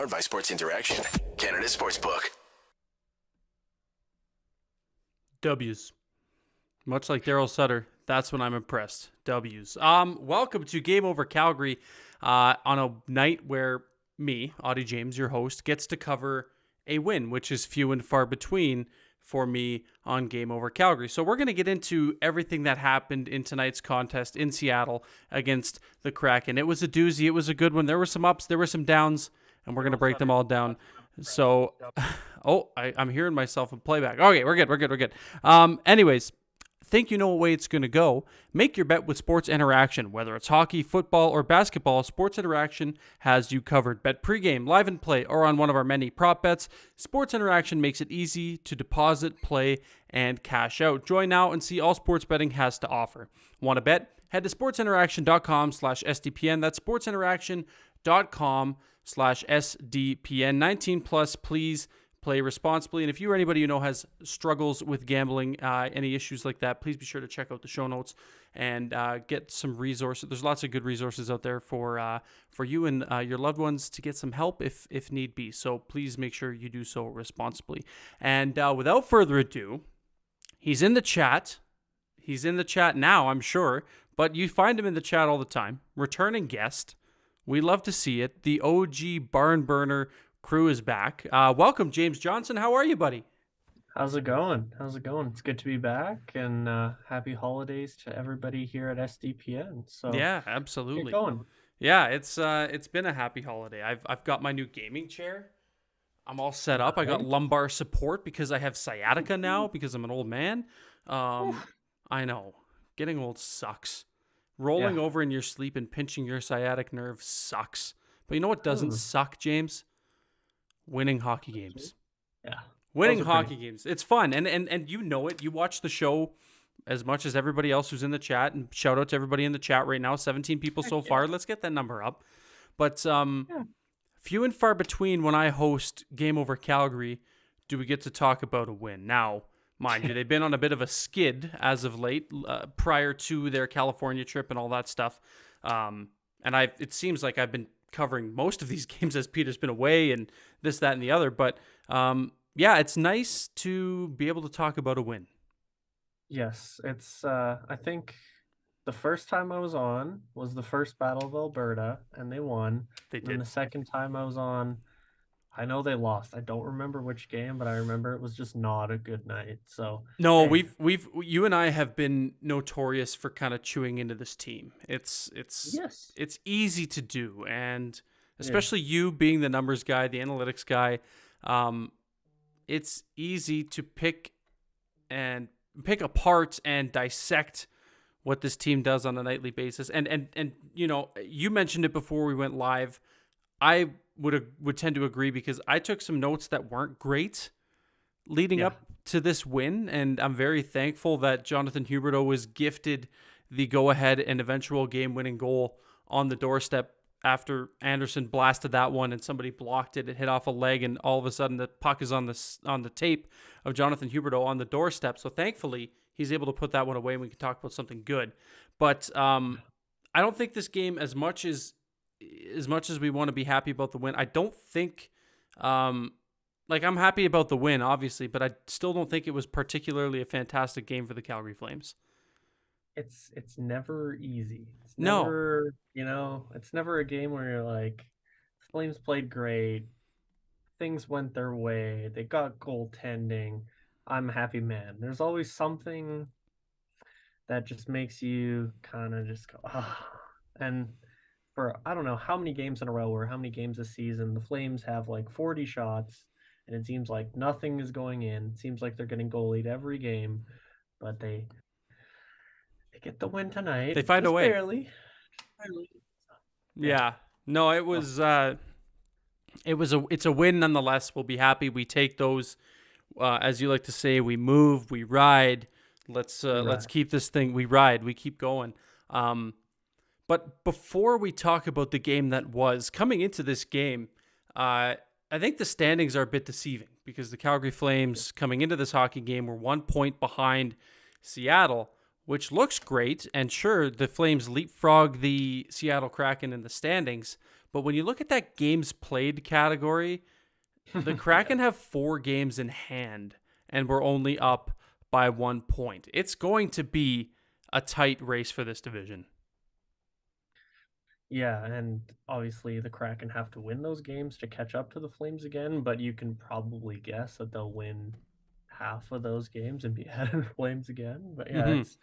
Powered by Sports Interaction, Canada Sportsbook. W's. Much like Daryl Sutter, that's when I'm impressed. W's. Welcome to Game Over Calgary on a night where me, Auddie James, your host, gets to cover a win, which is few and far between for me on Game Over Calgary. So we're going to get into everything that happened in tonight's contest in Seattle against the Kraken. It was a doozy. It was a good one. There were some ups. There were some downs, and we're going to break them all down. So, I'm hearing myself in playback. Okay, we're good. Anyways, think you know what way it's going to go. Make your bet with Sports Interaction. Whether it's hockey, football, or basketball, Sports Interaction has you covered. Bet pregame, live and play, or on one of our many prop bets. Sports Interaction makes it easy to deposit, play, and cash out. Join now and see all sports betting has to offer. Want to bet? Head to sportsinteraction.com/SDPN. That's sportsinteraction.com/SDPN. 19 plus, please play responsibly. And if you or anybody you know has struggles with gambling, any issues like that, please be sure to check out the show notes and get some resources. There's lots of good resources out there for you and your loved ones to get some help if need be. So please make sure you do so responsibly. And without further ado, he's in the chat. He's in the chat now, I'm sure, but you find him in the chat all the time. Returning guest. We love to see it. The OG barn burner crew is back. Welcome, James Johnson. How are you, buddy? How's it going? It's good to be back, and happy holidays to everybody here at SDPN. So yeah, absolutely. Get going. Yeah, it's been a happy holiday. I've got my new gaming chair. I'm all set up. I got lumbar support because I have sciatica now because I'm an old man. I know. Getting old sucks. Rolling over in your sleep and pinching your sciatic nerve sucks. But you know what doesn't suck, James? Winning hockey games. Yeah. Winning hockey games. It's fun. And you know it. You watch the show as much as everybody else who's in the chat. And shout out to everybody in the chat right now. 17 people so far. Let's get that number up. But few and far between when I host Game Over Calgary do we get to talk about a win. Now, mind you, they've been on a bit of a skid as of late prior to their California trip and all that stuff. And it seems like I've been covering most of these games as Peter's been away and this, that, and the other. But yeah, it's nice to be able to talk about a win. Yes, it's I think the first time I was on was the first Battle of Alberta, and they won. They did. And the second time I was on, I know they lost. I don't remember which game, but I remember it was just not a good night. So no, you and I have been notorious for kind of chewing into this team. It's easy to do, and especially you being the numbers guy, the analytics guy, it's easy to pick apart and dissect what this team does on a nightly basis. And you know, you mentioned it before we went live. I would tend to agree because I took some notes that weren't great leading up to this win, and I'm very thankful that Jonathan Huberdeau was gifted the go-ahead and eventual game-winning goal on the doorstep after Anderson blasted that one and somebody blocked it. It hit off a leg, and all of a sudden the puck is on the tape of Jonathan Huberdeau on the doorstep. So thankfully he's able to put that one away, and we can talk about something good. But I don't think this game, as much as we want to be happy about the win, I don't think, I'm happy about the win, obviously, but I still don't think it was particularly a fantastic game for the Calgary Flames. It's never easy. It's never, it's never a game where you're like, Flames played great, things went their way, they got goaltending, I'm a happy man. There's always something that just makes you kind of just go, and for I don't know how many games in a row or how many games this season, the Flames have like 40 shots, and it seems like nothing is going in. It seems like they're getting goalied every game, but they get the win tonight. They find a way. Barely. Yeah. No, it's a win nonetheless. We'll be happy. We take those, as you like to say, we move, we ride. Let's keep this thing. We ride. We keep going. But before we talk about the game that was, coming into this game, I think the standings are a bit deceiving because the Calgary Flames coming into this hockey game were 1 point behind Seattle, which looks great. And sure, the Flames leapfrog the Seattle Kraken in the standings. But when you look at that games played category, the Kraken have 4 games in hand, and we're only up by 1 point. It's going to be a tight race for this division. Yeah, and obviously the Kraken have to win those games to catch up to the Flames again, but you can probably guess that they'll win half of those games and be ahead of the Flames again. But yeah, Mm-hmm. it's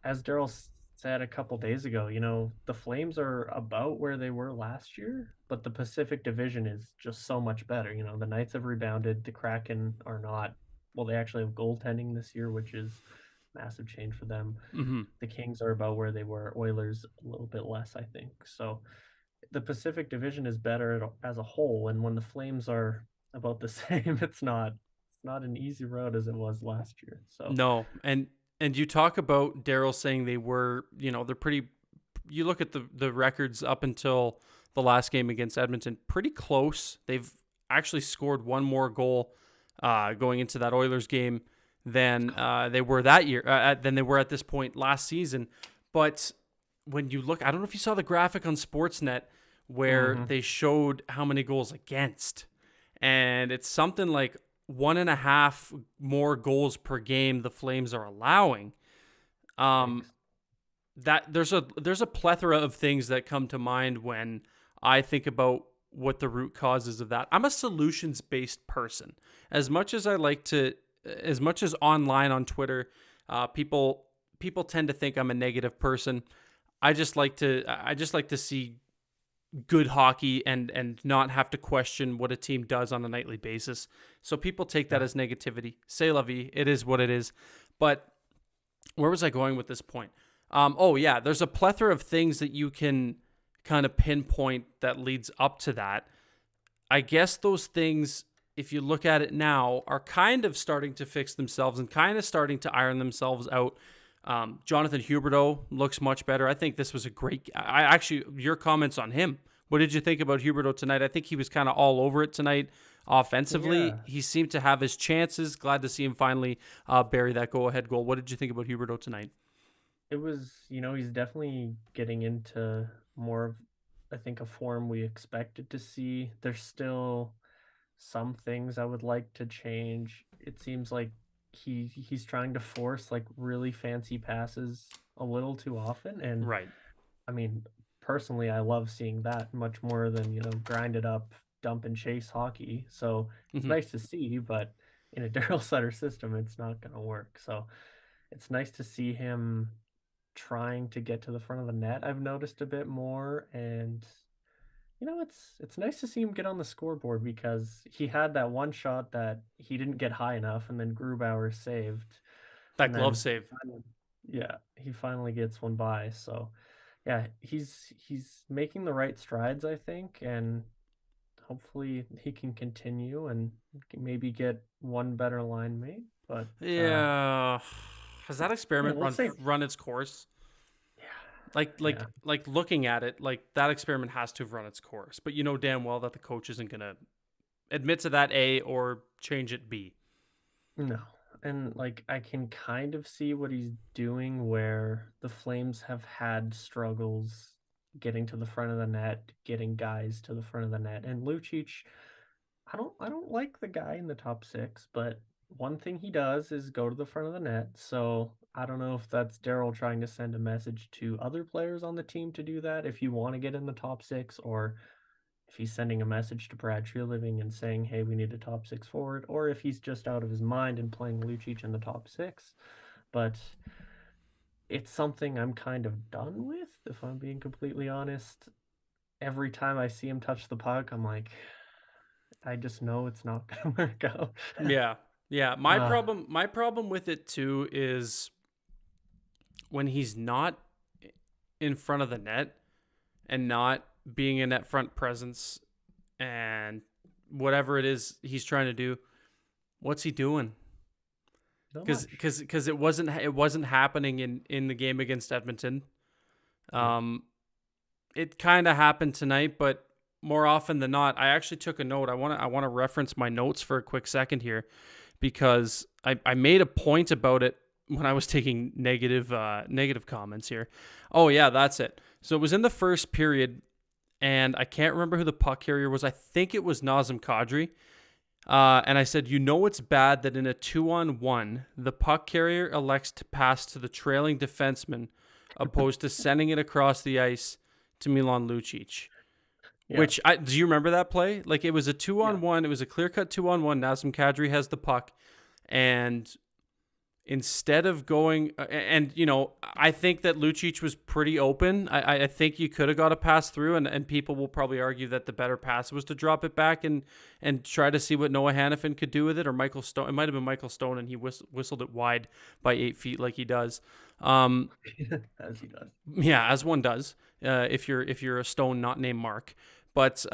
as Daryl said a couple days ago, the Flames are about where they were last year, but the Pacific Division is just so much better. The Knights have rebounded, the Kraken are not. Well, they actually have goaltending this year, which is massive change for them. Mm-hmm. The Kings are about where they were. Oilers a little bit less, I think. So the Pacific Division is better as a whole, and when the Flames are about the same, it's not an easy road as it was last year. So No, and you talk about Daryl saying they were, they're pretty. You look at the records up until the last game against Edmonton, pretty close. They've actually scored one more goal going into that Oilers game than they were that year, than they were at this point last season. But when you look, I don't know if you saw the graphic on Sportsnet where they showed how many goals against, and it's something like 1.5 more goals per game the Flames are allowing. That there's a plethora of things that come to mind when I think about what the root causes of that. I'm a solutions based person. As much as online on Twitter, people tend to think I'm a negative person. I just like to see good hockey and not have to question what a team does on a nightly basis. So people take that as negativity. C'est la vie. It is what it is. But where was I going with this point? There's a plethora of things that you can kind of pinpoint that leads up to that. I guess those things, if you look at it now, are kind of starting to fix themselves and kind of starting to iron themselves out. Jonathan Huberdeau looks much better. I think this was a great. Your comments on him. What did you think about Huberdeau tonight? I think he was kind of all over it tonight offensively. yeah, He seemed to have his chances. Glad to see him finally bury that go-ahead goal. What did you think about Huberdeau tonight? it was, he's definitely getting into more of, I think, a form we expected to see. There's still some things I would like to change. It seems like he's trying to force like really fancy passes a little too often, and Right. I mean, personally, I love seeing that much more than grind it up, dump and chase hockey. So it's Mm-hmm. nice to see, but in a Daryl Sutter system, it's not going to work. So it's nice to see him trying to get to the front of the net. I've noticed a bit more, and it's nice to see him get on the scoreboard because he had that one shot that he didn't get high enough, and then Grubauer saved, That and glove then save. he finally gets one by. So yeah, he's making the right strides, I think, and hopefully he can continue and maybe get one better line mate. But Yeah. Has that yeah, experiment we'll see. run its course? Like like Yeah, like looking at it, like that experiment has to have run its course. But you know damn well that the coach isn't gonna admit to that A or change it B. no. And like I can kind of see what he's doing where the Flames have had struggles getting to the front of the net, getting guys to the front of the net. And Lucic, I don't like the guy in the top 6, but one thing he does is go to the front of the net. So I don't know if that's Daryl trying to send a message to other players on the team to do that if you want to get in the top 6, or if he's sending a message to Brad Treliving and saying, hey, we need a top 6 forward, or if he's just out of his mind and playing Lucic in the top 6. But it's something I'm kind of done with, if I'm being completely honest. Every time I see him touch the puck, I'm like, I just know it's not going to work out. Yeah. Yeah. My uh, problem with it too is when he's not in front of the net and not being a net front presence and whatever it is he's trying to do, what's he doing? not Because much. because it wasn't happening in the game against Edmonton. Yeah. It kind of happened tonight, but more often than not, I actually took a note. I want to reference my notes for a quick second here because I made a point about it when I was taking negative comments here. Oh yeah, that's it. So it was in the first period. and I can't remember who the puck carrier was. I think it was Nazem Kadri. And I said, it's bad that in a 2-on-1, the puck carrier elects to pass to the trailing defenseman opposed to sending it across the ice to Milan Lucic. Yeah. Do you remember that play? Like, it was a 2-on-1. Yeah. It was a clear-cut 2-on-1. Nazem Kadri has the puck. And instead of going, I think that Lucic was pretty open. I think you could have got a pass through, and people will probably argue that the better pass was to drop it back and try to see what Noah Hannafin could do with it, or Michael Stone. It might have been Michael Stone, and he whistled it wide by 8 feet like he does. As he does. Yeah, as one does, if you're a Stone not named Mark. But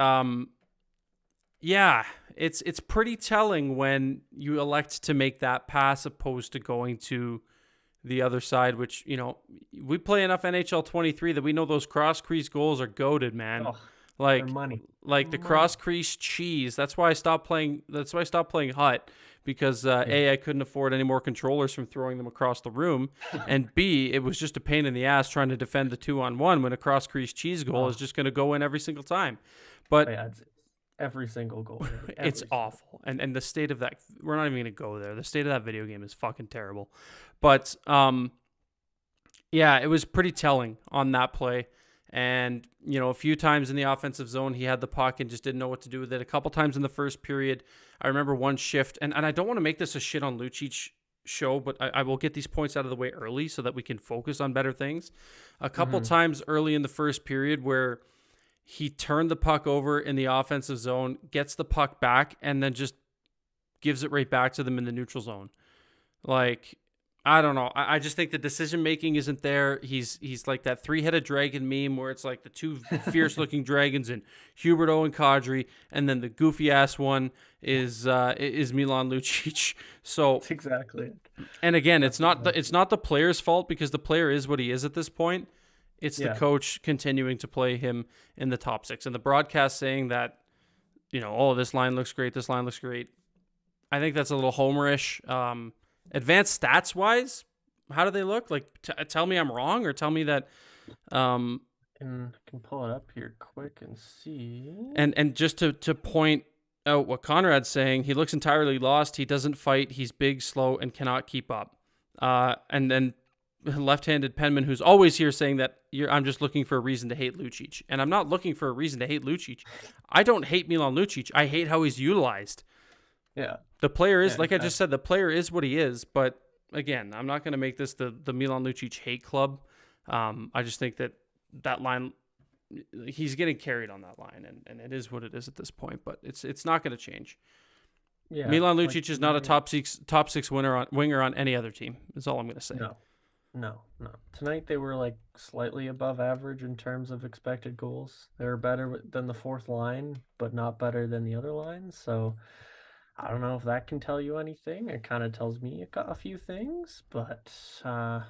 yeah, it's pretty telling when you elect to make that pass opposed to going to the other side, which, we play enough NHL 23 that we know those cross crease goals are goated, man. Oh, like they're money. the cross crease cheese. That's why I stopped playing Hut, because A, I couldn't afford any more controllers from throwing them across the room, and B, it was just a pain in the ass trying to defend the 2-on-1 when a cross crease cheese goal is just going to go in every single time. But yeah, it's every single goal. it's awful. And the state of that, we're not even going to go there. The state of that video game is fucking terrible. But yeah, it was pretty telling on that play. And, a few times in the offensive zone, he had the puck and just didn't know what to do with it. A couple times in the first period, I remember one shift, and I don't want to make this a shit on Lucic show, but I will get these points out of the way early so that we can focus on better things. A couple times early in the first period where he turned the puck over in the offensive zone, gets the puck back, and then just gives it right back to them in the neutral zone. Like, I don't know. I just think the decision-making isn't there. He's like that three-headed dragon meme where it's like the two fierce-looking dragons and Huberto and Kadri, and then the goofy-ass one is Milan Lucic. So That's exactly it. And again, it's not the player's fault, because the player is what he is at this point. It's the coach continuing to play him in the top six. And the broadcast saying that, this line looks great, this line looks great. I think that's a little homerish. Advanced stats-wise, how do they look? Like, tell me I'm wrong, or tell me that... can pull it up here quick and see. And just to point out what Conrad's saying, he looks entirely lost. He doesn't fight. He's big, slow, and cannot keep up. And then left-handed penman who's always here saying that I'm just looking for a reason to hate Lucic. And I'm not looking for a reason to hate Lucic. I don't hate Milan Lucic. I hate how he's utilized. Yeah. The player is, I just said, the player is what he is. But again, I'm not going to make this the Milan Lucic hate club. I just think that line, he's getting carried on that line, and it is what it is at this point. But it's not going to change. Yeah, Milan Lucic is not a top six winger on any other team. Is all I'm going to say. No. Tonight they were like slightly above average in terms of expected goals. They were better than the fourth line, but not better than the other lines. So I don't know if that can tell you anything. It kind of tells me a few things, but I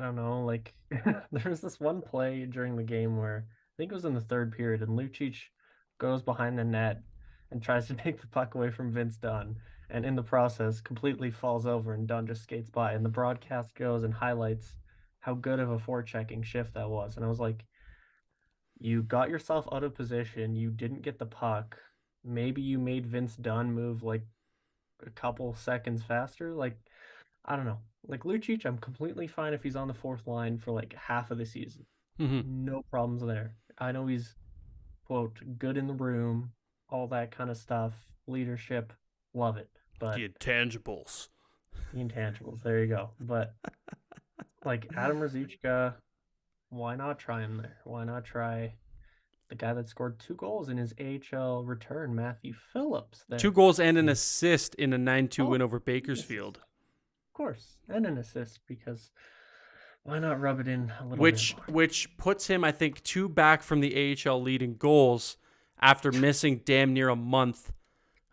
don't know. Like, there was this one play during the game where I think it was in the third period, and Lucic goes behind the net and tries to take the puck away from Vince Dunn, and in the process completely falls over, and Dunn just skates by, and the broadcast goes and highlights how good of a forechecking shift that was. And I was like, you got yourself out of position, you didn't get the puck, maybe you made Vince Dunn move like a couple seconds faster. Like, I don't know. Like, Lucic, I'm completely fine if he's on the fourth line for like half of the season. No problems there. I know he's, quote, good in the room, all that kind of stuff, leadership, love it. But the intangibles, there you go. But like, Adam Ruzicka, why not try him there? Why not try the guy that scored 2 goals in his AHL return, Matthew Phillips? There. 2 goals and an assist in a 9-2 win over Bakersfield. Of course, and an assist, because why not rub it in a little bit more? Which puts him, I think, 2 back from the AHL lead in goals after missing damn near a month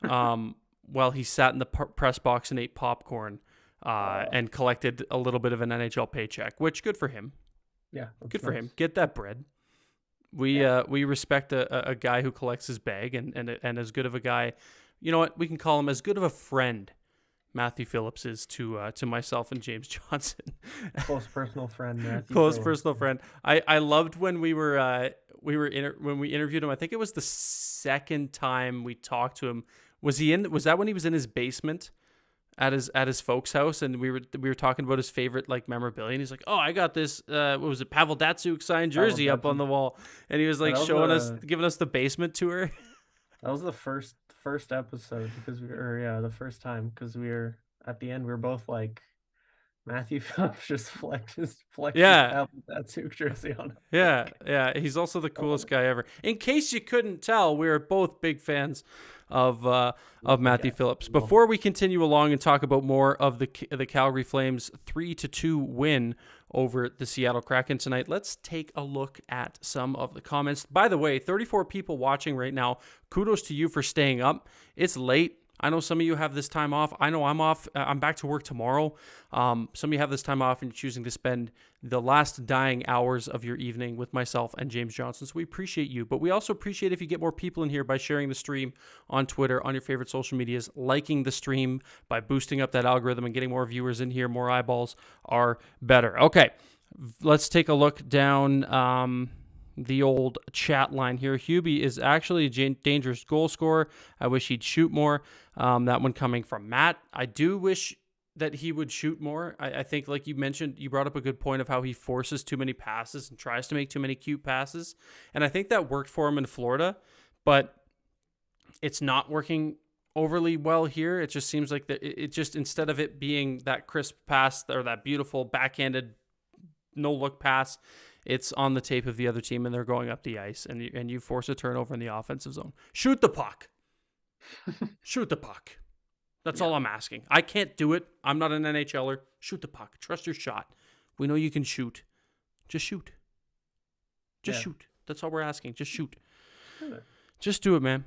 while he sat in the press box and ate popcorn and collected a little bit of an NHL paycheck, which good for him. Yeah, good for him. Get that bread. We respect a guy who collects his bag and as good of a guy. You know what? We can call him as good of a friend, Matthew Phillips is to myself and James Johnson. Close personal friend, Matthew. Close Phillips. personal friend. I loved when when we interviewed him. I think it was the second time we talked to him. Was that when he was in his basement at his folks' house, and we were talking about his favorite like memorabilia, and he's like, "Oh, I got this what was it, Pavel Datsyuk signed jersey up on the wall," and he was like giving us the basement tour. That was the first episode because the first time because we were at the end we were both like Matthew Phillips just flexes Yeah. that suit jersey on him. Yeah. He's also the coolest guy ever. In case you couldn't tell, we're both big fans of Matthew Phillips. Before we continue along and talk about more of the Calgary Flames 3-2 win over the Seattle Kraken tonight, let's take a look at some of the comments. By the way, 34 people watching right now. Kudos to you for staying up. It's late. I know some of you have this time off. I know I'm off. I'm back to work tomorrow. Some of you have this time off and you're choosing to spend the last dying hours of your evening with myself and James Johnson. So we appreciate you. But we also appreciate if you get more people in here by sharing the stream on Twitter, on your favorite social medias, liking the stream by boosting up that algorithm and getting more viewers in here. More eyeballs are better. Okay, let's take a look down the old chat line here. Hubie is actually a dangerous goal scorer. I wish he'd shoot more. That one coming from Matt. I do wish that he would shoot more. I think, like you mentioned, you brought up a good point of how he forces too many passes and tries to make too many cute passes. And I think that worked for him in Florida, but it's not working overly well here. It just seems like that it just, instead of it being that crisp pass or that beautiful backhanded no-look pass, it's on the tape of the other team and they're going up the ice and you force a turnover in the offensive zone. Shoot the puck. Shoot the puck. That's all I'm asking. I can't do it. I'm not an NHLer. Shoot the puck. Trust your shot. We know you can shoot. Just shoot. Shoot. That's all we're asking. Just shoot. Just do it, man.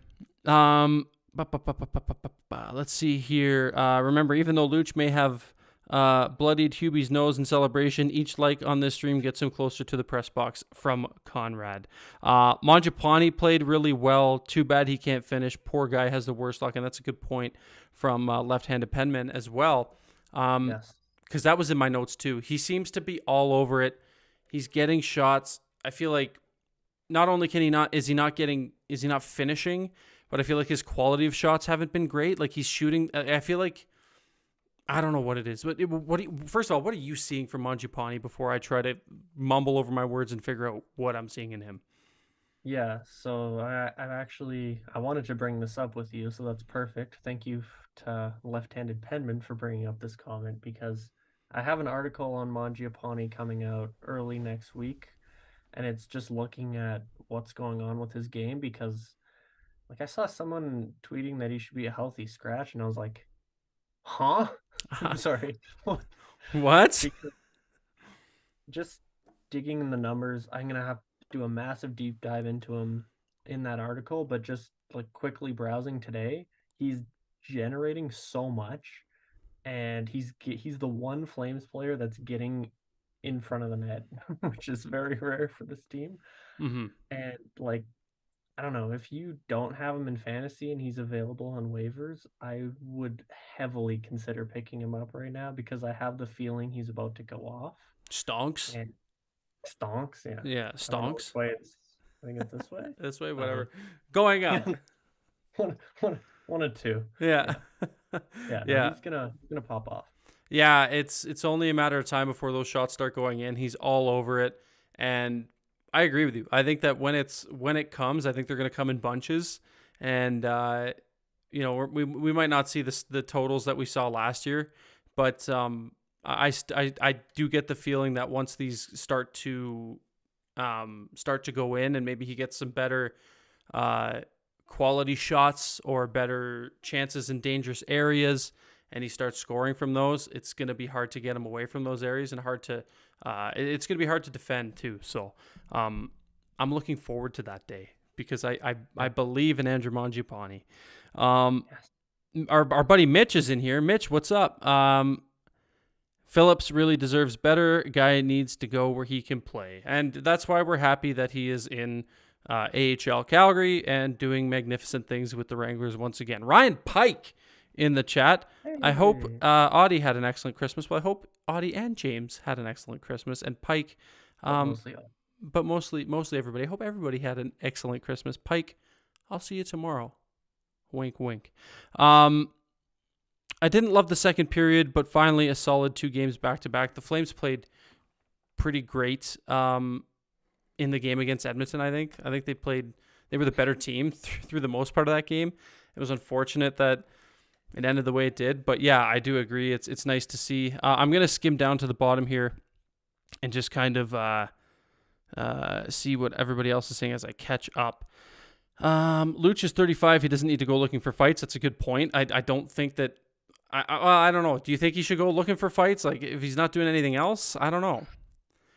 Let's see here. Remember, even though Luch may have bloodied Hubie's nose in celebration, each like on this stream gets him closer to the press box, from Conrad. Mangiapane played really well. Too bad he can't finish. Poor guy has the worst luck, and that's a good point from left-handed penman as well. Yes. Because that was in my notes too. He seems to be all over it. He's getting shots. I feel like not only is he not finishing, but I feel like his quality of shots haven't been great. Like he's shooting. I feel like, I don't know what it is, but first of all, what are you seeing from Mangiapane before I try to mumble over my words and figure out what I'm seeing in him? Yeah, so I wanted to bring this up with you, so that's perfect. Thank you to left-handed penman for bringing up this comment, because I have an article on Mangiapane coming out early next week, and it's just looking at what's going on with his game, because like I saw someone tweeting that he should be a healthy scratch, and I was like, huh? I'm sorry. What? Just digging in the numbers, I'm gonna have to do a massive deep dive into him in that article, but just like quickly browsing today, he's generating so much, and he's the one Flames player that's getting in front of the net, which is very rare for this team. Mm-hmm. And like, I don't know, if you don't have him in fantasy and he's available on waivers, I would heavily consider picking him up right now, because I have the feeling he's about to go off. Stonks. And stonks, yeah. Yeah, stonks. I think it's this way. This way, whatever. Going up. One or two. Yeah. Yeah. He's gonna pop off. Yeah, it's only a matter of time before those shots start going in. He's all over it, and I agree with you. I think that when it comes, I think they're going to come in bunches, and we might not see the totals that we saw last year, but I do get the feeling that once these start to go in, and maybe he gets some better quality shots or better chances in dangerous areas, and he starts scoring from those, it's going to be hard to get him away from those areas, and it's going to be hard to defend too. So I'm looking forward to that day, because I believe in Andrew Mangiapane. Yes. Our buddy Mitch is in here. Mitch, what's up? Phillips really deserves better. Guy needs to go where he can play, and that's why we're happy that he is in AHL Calgary and doing magnificent things with the Wranglers once again. Ryan Pike in the chat. I hope Hey. Auddie had an excellent Christmas. Well, I hope Auddie and James had an excellent Christmas, and Pike, But mostly but mostly everybody. I hope everybody had an excellent Christmas. Pike, I'll see you tomorrow. Wink, wink. I didn't love the second period, but finally a solid 2 games back to back. The Flames played pretty great in the game against Edmonton. I think they were the better team through the most part of that game. It was unfortunate that it ended the way it did, but yeah, I do agree. It's nice to see. I'm gonna skim down to the bottom here and just kind of see what everybody else is saying as I catch up. Luch is 35. He doesn't need to go looking for fights. That's a good point. I don't think that. I don't know. Do you think he should go looking for fights? Like if he's not doing anything else? I don't know.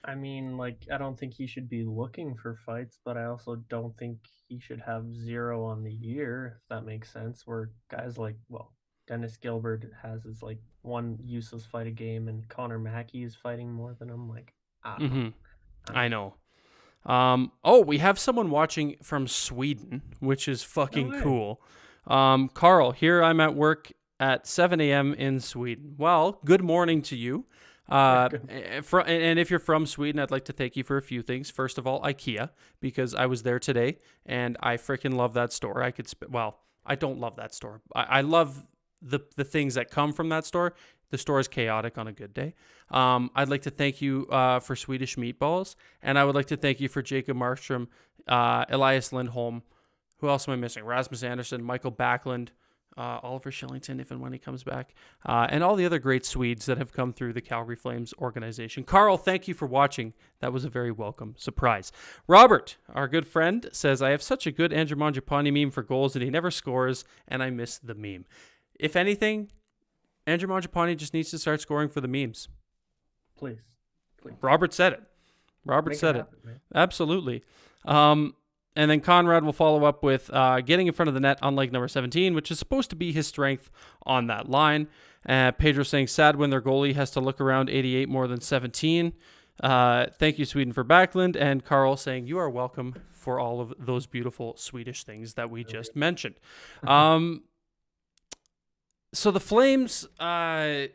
I mean, like, I don't think he should be looking for fights, but I also don't think he should have 0 on the year, if that makes sense. Where guys like, well, Dennis Gilbert has his like 1 useless fight a game, and Connor Mackey is fighting more than him. Like, I don't know. I know. We have someone watching from Sweden, which is fucking cool. Carl, here I'm at work at 7 a.m. in Sweden. Well, good morning to you. And if you're from Sweden, I'd like to thank you for a few things. First of all, IKEA, because I was there today and I freaking love that store. I don't love that store. I love the things that come from that store. The store is chaotic on a good day. I'd like to thank you for Swedish meatballs, and I would like to thank you for Jacob Markstrom, Elias Lindholm. Who else am I missing? Rasmus Anderson, Michael Backlund, Oliver Shillington, if and when he comes back, and all the other great Swedes that have come through the Calgary Flames organization. Carl, thank you for watching. That was a very welcome surprise. Robert, our good friend, says, I have such a good Andrew Mangiapane meme for goals, and he never scores, and I miss the meme. If anything, Andrew Mangiapane just needs to start scoring for the memes. Please. Robert said it. Make it happen, man. Absolutely. And then Conrad will follow up with getting in front of the net, unlike number 17, which is supposed to be his strength on that line. Pedro saying, sad when their goalie has to look around 88 more than 17. Thank you, Sweden, for Backlund. And Carl saying, you are welcome for all of those beautiful Swedish things that we just mentioned. So the Flames, they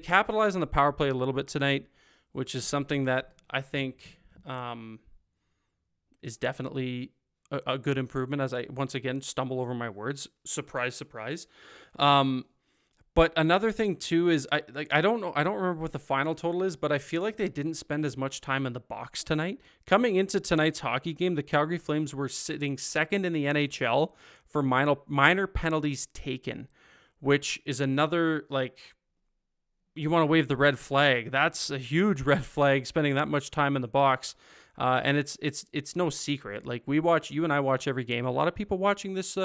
capitalized on the power play a little bit tonight, which is something that I think is definitely a good improvement as I, once again, stumble over my words. Surprise, surprise. But another thing, too, is I don't know. I don't remember what the final total is, but I feel like they didn't spend as much time in the box tonight. Coming into tonight's hockey game, the Calgary Flames were sitting second in the NHL for minor penalties taken, which is another, you want to wave the red flag. That's a huge red flag, spending that much time in the box. And it's no secret. Like you and I watch every game. A lot of people watching this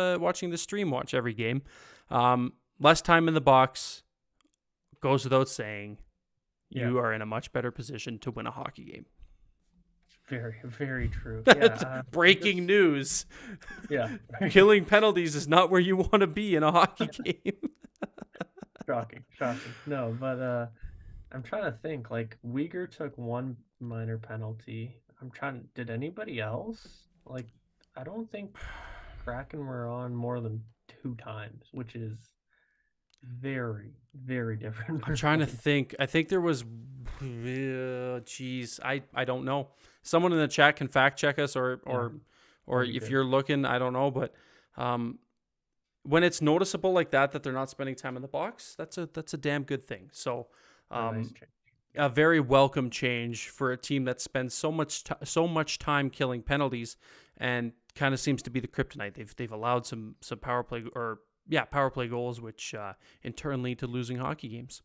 stream watch every game. Less time in the box goes without saying. Yeah. You are in a much better position to win a hockey game. Very, very true. Breaking news. Yeah. Killing penalties is not where you want to be in a hockey game. Shocking. No, but I'm trying to think. Like Uyghur took 1 minor penalty. Did anybody else? Like, I don't think Kraken were on more than 2 times, which is very, very different. I'm trying to think. I think there was, I don't know. Someone in the chat can fact check us, or if you're looking, I don't know. But when it's noticeable like that they're not spending time in the box, that's a damn good thing. So, nice change. A very welcome change for a team that spends so much time killing penalties, and kind of seems to be the kryptonite. They've allowed some power play goals, which in turn lead to losing hockey games.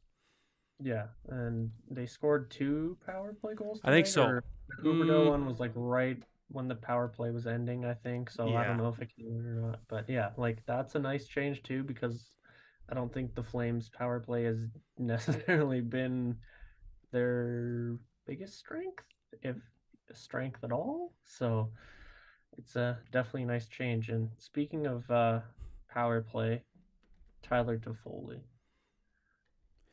Yeah, and they scored 2 power play goals tonight, I think so. The Huberdeau one was like right when the power play was ending, I think. So Yeah. I don't know if it can win or not. But yeah, like that's a nice change too, because I don't think the Flames power play has necessarily been their biggest strength, if a strength at all. So it's definitely a nice change. And speaking of power play, Tyler Toffoli.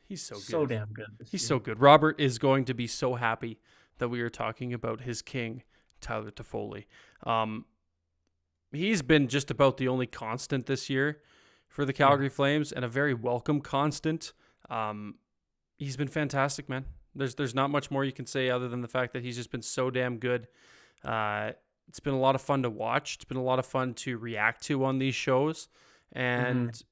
He's so good. So damn good. He's so good. Robert is going to be so happy that we are talking about his king, Tyler Toffoli. He's been just about the only constant this year. for the Calgary Flames and a very welcome constant. He's been fantastic, man. There's not much more you can say other than the fact that he's just been so damn good. It's been a lot of fun to watch. It's been a lot of fun to react to on these shows, and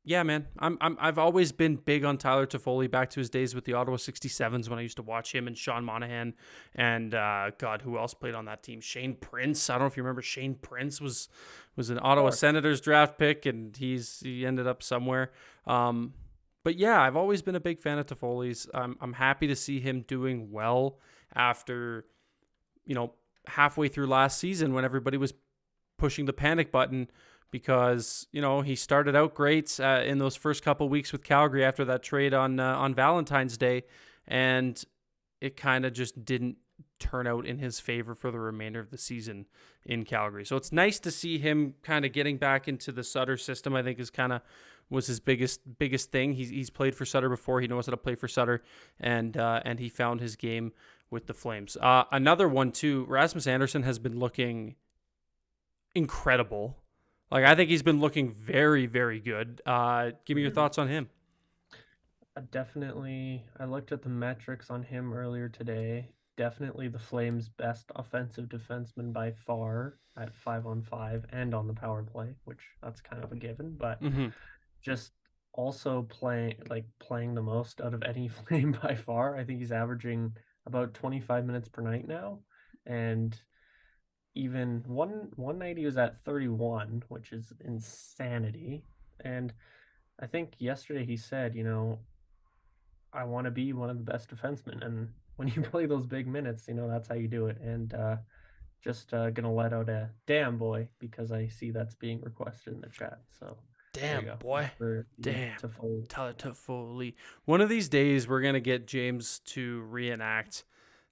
yeah, man, I've always been big on Tyler Toffoli back to his days with the Ottawa 67s when I used to watch him and Sean Monahan and God, who else played on that team? Shane Prince. I don't know if you remember. Shane Prince was an Ottawa Senators draft pick, and he ended up somewhere. But yeah, I've always been a big fan of Toffoli's. I'm happy to see him doing well after, halfway through last season when everybody was pushing the panic button because, he started out great in those first couple weeks with Calgary after that trade on Valentine's Day, and it kind of just didn't turn out in his favor for the remainder of the season in Calgary. So it's nice to see him kind of getting back into the Sutter system. I think was his biggest thing. He's played for Sutter before. He knows how to play for Sutter, and he found his game with the Flames. Another one too, Rasmus Andersson has been looking incredible. Like, I think he's been looking very, very good. Give me your thoughts on him. Definitely. I looked at the metrics on him earlier today. Definitely the Flames' best offensive defenseman by far at 5-on-5 and on the power play, which that's kind of a given, but just also playing the most out of any Flame by far. I think he's averaging about 25 minutes per night now, and even one night he was at 31, which is insanity. And I think yesterday he said, I want to be one of the best defensemen, and when you play those big minutes, that's how you do it. And just gonna let out a damn boy because I see that's being requested in the chat. So damn boy, damn Tyler Toffoli. One of these days we're gonna get James to reenact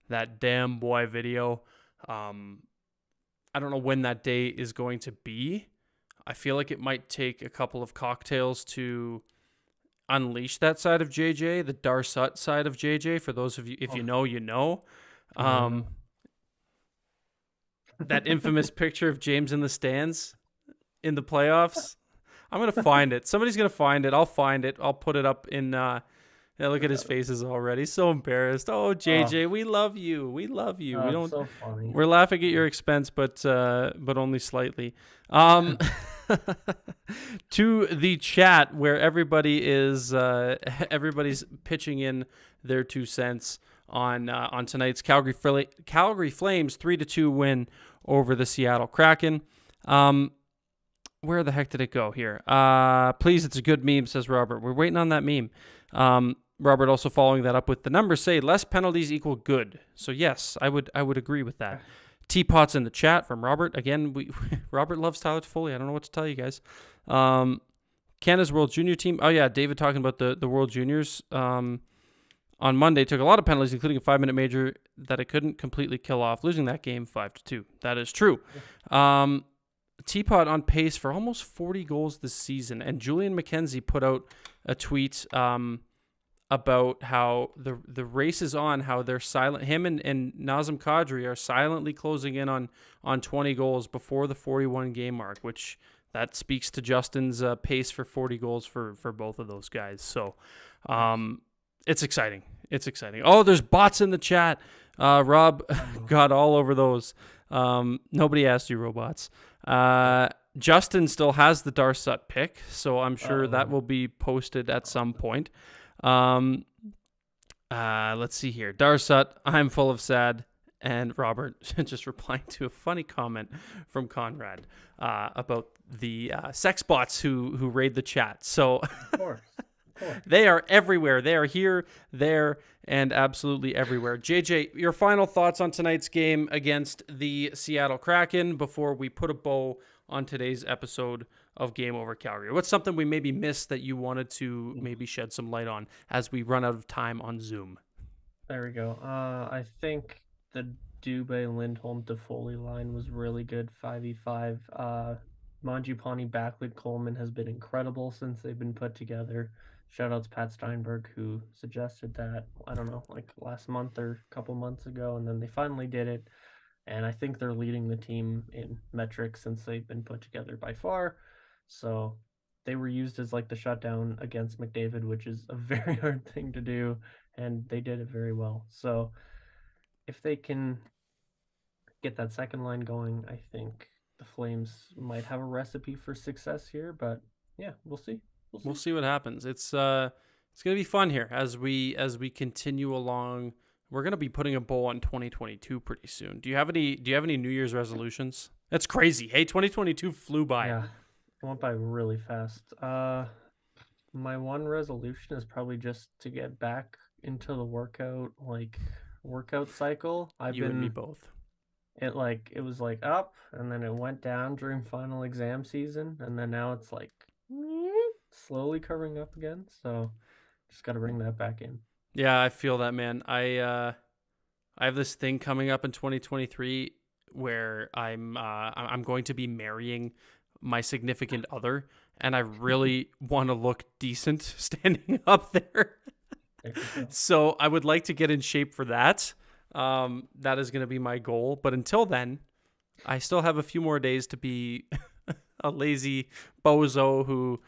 that damn boy video. I don't know when that day is going to be. I feel like it might take a couple of cocktails to unleash that side of JJ, the Darsut side of JJ. For those of you, if you know, you know. That infamous picture of James in the stands in the playoffs. I'm going to find it. Somebody's going to find it. I'll find it. I'll put it up in... look at his faces already. So embarrassed. Oh, JJ, we love you. We love you. We don't. So funny. We're laughing at your expense, but only slightly. To the chat where everybody is everybody's pitching in their 2 cents on tonight's Calgary Flames 3-2 win over the Seattle Kraken. Where the heck did it go here? Please, it's a good meme, says Robert. We're waiting on that meme. Robert also following that up with the numbers say less penalties equal good. So yes, I would agree with that. Teapot's in the chat from Robert. Again, Robert loves Tyler Toffoli. I don't know what to tell you guys. Canada's World Junior team. Oh yeah, David talking about the World Juniors. On Monday took a lot of penalties, including a 5-minute major that it couldn't completely kill off, losing that game 5-2. That is true. Teapot on pace for almost 40 goals this season, and Julian McKenzie put out a tweet about how the race is on, how they're silent. Him and Nazem Kadri are silently closing in on 20 goals before the 41 game mark, which that speaks to Justin's pace for 40 goals for both of those guys. So it's exciting. It's exciting. Oh, there's bots in the chat. Rob got all over those. Nobody asked you, robots. Justin still has the Darsut pick, so I'm sure that will be posted at some point. Let's see here. Darsut, I'm full of sad. And Robert just replying to a funny comment from Conrad about the sex bots who raid the chat. So Of course. they are everywhere. They are here, there, and absolutely everywhere. JJ, your final thoughts on tonight's game against the Seattle Kraken before we put a bow on today's episode of Game Over Calgary. What's something we maybe missed that you wanted to maybe shed some light on as we run out of time on Zoom? There we go. I think the Dubé, Lindholm, Toffoli line was really good, 5v5. Mangiapane, Backlund, Coleman has been incredible since they've been put together. Shoutouts Pat Steinberg, who suggested that, I don't know, like last month or a couple months ago, and then they finally did it. And I think they're leading the team in metrics since they've been put together by far. So they were used as like the shutdown against McDavid, which is a very hard thing to do, and they did it very well. So if they can get that second line going, I think the Flames might have a recipe for success here. But yeah, we'll see. We'll see what happens. It's gonna be fun here as we continue along. We're gonna be putting a bow on 2022 pretty soon. Do you have any New Year's resolutions? That's crazy. Hey, 2022 flew by. Yeah, it went by really fast. My one resolution is probably just to get back into the workout cycle. You and me both. It was like up and then it went down during final exam season, and then now it's like slowly covering up again. So just got to bring that back in. Yeah, I feel that, man. I have this thing coming up in 2023 where I'm going to be marrying my significant other, and I really want to look decent standing up there. So I would like to get in shape for that. That is going to be my goal. But until then, I still have a few more days to be a lazy bozo who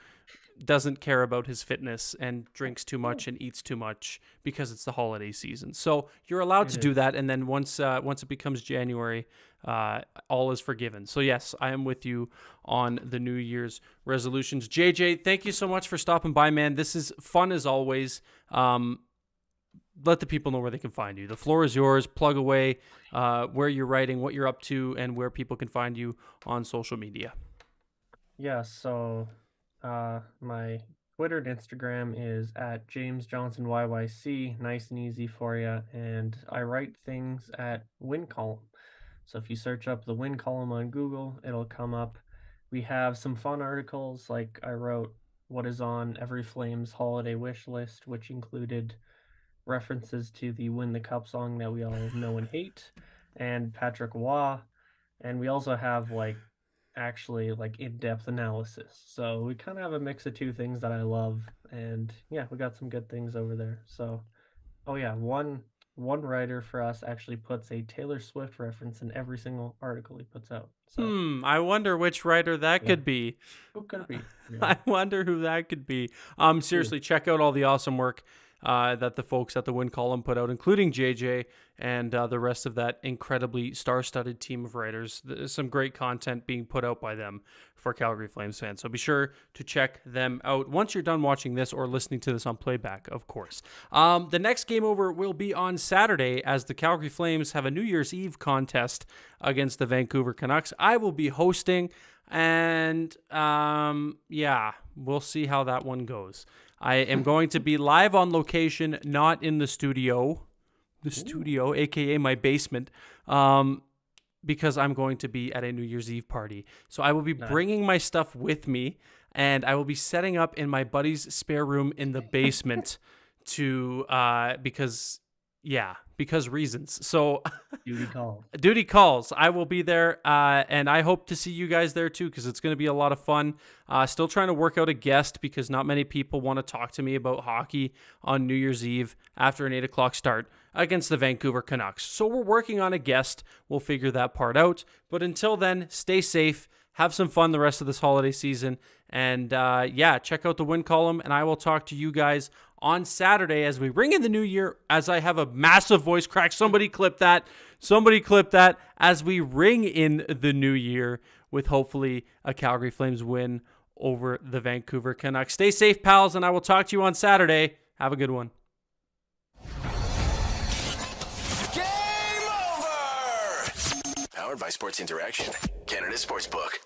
doesn't care about his fitness and drinks too much and eats too much because it's the holiday season. So you're allowed to do that. And then once it becomes January, all is forgiven. So yes, I am with you on the New Year's resolutions. JJ, thank you so much for stopping by, man. This is fun as always. Let the people know where they can find you. The floor is yours. Plug away where you're writing, what you're up to, and where people can find you on social media. Yeah, so my Twitter and Instagram is at James Johnson YYC, nice and easy for you. And I write things at Win Column. So if you search up the Win Column on Google, it'll come up. We have some fun articles, like I wrote what is on every Flames holiday wish list, which included references to the Win the Cup song that we all know and hate, and Patrick Waugh. And we also have actually in-depth analysis. So we kind of have a mix of two things that I love, and yeah, we got some good things over there. So oh yeah, one writer for us actually puts a Taylor Swift reference in every single article he puts out. So I wonder which writer that could be. Who could it be? Yeah. I wonder who that could be. Seriously, check out all the awesome work that the folks at the Win Column put out, including JJ and the rest of that incredibly star-studded team of writers. There's some great content being put out by them for Calgary Flames fans. So be sure to check them out once you're done watching this or listening to this on playback, of course. The next game over will be on Saturday as the Calgary Flames have a New Year's Eve contest against the Vancouver Canucks. I will be hosting, and yeah, we'll see how that one goes. I am going to be live on location, not in the studio. The studio, aka my basement, because I'm going to be at a New Year's Eve party. So I will be bringing my stuff with me, and I will be setting up in my buddy's spare room in the basement because reasons. So duty calls. I will be there, and I hope to see you guys there too, because it's going to be a lot of fun. Still trying to work out a guest because not many people want to talk to me about hockey on New Year's Eve after an 8 o'clock start against the Vancouver Canucks. So we're working on a guest. We'll figure that part out. But until then, stay safe. Have some fun the rest of this holiday season. And check out the Win Column, and I will talk to you guys on Saturday as we ring in the new year, as I have a massive voice crack. Somebody clip that. As we ring in the new year with hopefully a Calgary Flames win over the Vancouver Canucks. Stay safe, pals, and I will talk to you on Saturday. Have a good one. Game over! Powered by Sports Interaction, Canada Sportsbook.